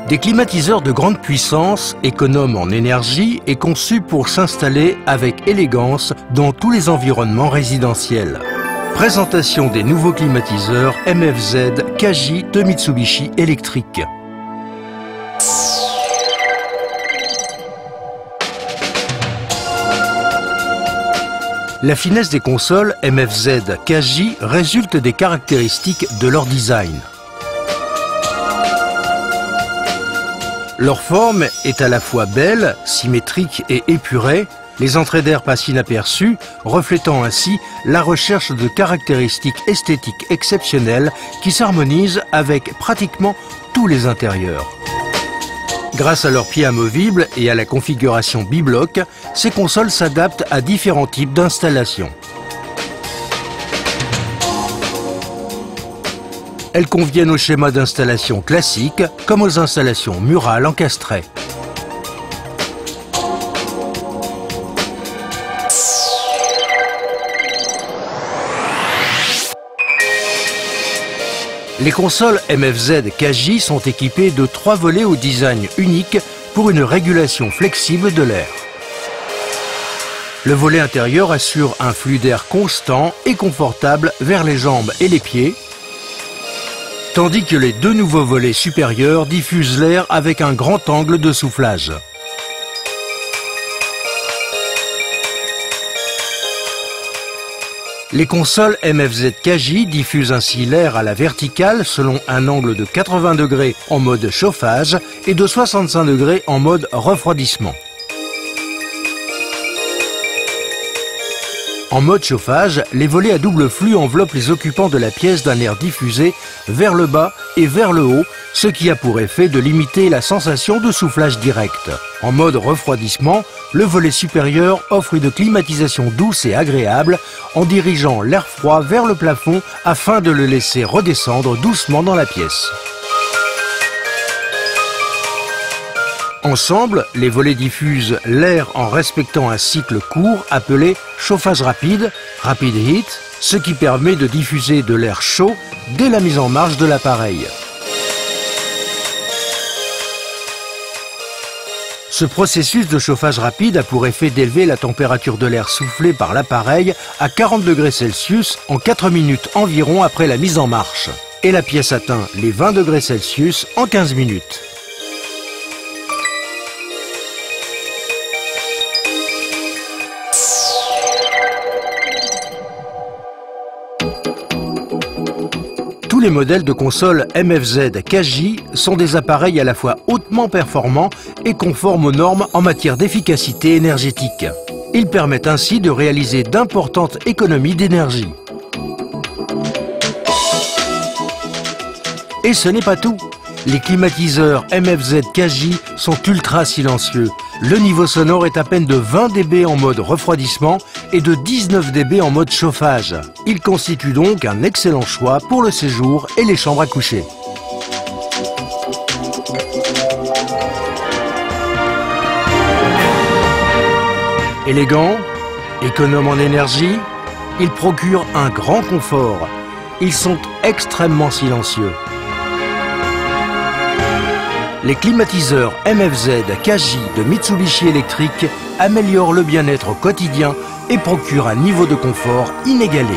Des climatiseurs de grande puissance, économes en énergie et conçus pour s'installer avec élégance dans tous les environnements résidentiels. Présentation des nouveaux climatiseurs MFZ Kaji de Mitsubishi Electric. La finesse des consoles MFZ Kaji résulte des caractéristiques de leur design. Leur forme est à la fois belle, symétrique et épurée, les entrées d'air passent inaperçues, reflétant ainsi la recherche de caractéristiques esthétiques exceptionnelles qui s'harmonisent avec pratiquement tous les intérieurs. Grâce à leurs pieds amovibles et à la configuration bibloc, ces consoles s'adaptent à différents types d'installations. Elles conviennent aux schémas d'installation classiques comme aux installations murales encastrées. Les consoles MFZ Kaji sont équipées de 3 volets au design unique pour une régulation flexible de l'air. Le volet intérieur assure un flux d'air constant et confortable vers les jambes et les pieds, tandis que les 2 nouveaux volets supérieurs diffusent l'air avec un grand angle de soufflage. Les consoles MFZ Kaji diffusent ainsi l'air à la verticale selon un angle de 80 degrés en mode chauffage et de 65 degrés en mode refroidissement. En mode chauffage, les volets à double flux enveloppent les occupants de la pièce d'un air diffusé vers le bas et vers le haut, ce qui a pour effet de limiter la sensation de soufflage direct. En mode refroidissement, le volet supérieur offre une climatisation douce et agréable en dirigeant l'air froid vers le plafond afin de le laisser redescendre doucement dans la pièce. Ensemble, les volets diffusent l'air en respectant un cycle court appelé chauffage rapide, rapid heat, ce qui permet de diffuser de l'air chaud dès la mise en marche de l'appareil. Ce processus de chauffage rapide a pour effet d'élever la température de l'air soufflé par l'appareil à 40 degrés Celsius en 4 minutes environ après la mise en marche. Et la pièce atteint les 20 degrés Celsius en 15 minutes. Tous les modèles de consoles MFZ Kaji sont des appareils à la fois hautement performants et conformes aux normes en matière d'efficacité énergétique. Ils permettent ainsi de réaliser d'importantes économies d'énergie. Et ce n'est pas tout. Les climatiseurs MFZ Kaji sont ultra silencieux. Le niveau sonore est à peine de 20 dB en mode refroidissement et de 19 dB en mode chauffage. Ils constituent donc un excellent choix pour le séjour et les chambres à coucher. Élégants, économes en énergie, ils procurent un grand confort. Ils sont extrêmement silencieux. Les climatiseurs MFZ Kaji de Mitsubishi Electric améliorent le bien-être au quotidien et procurent un niveau de confort inégalé.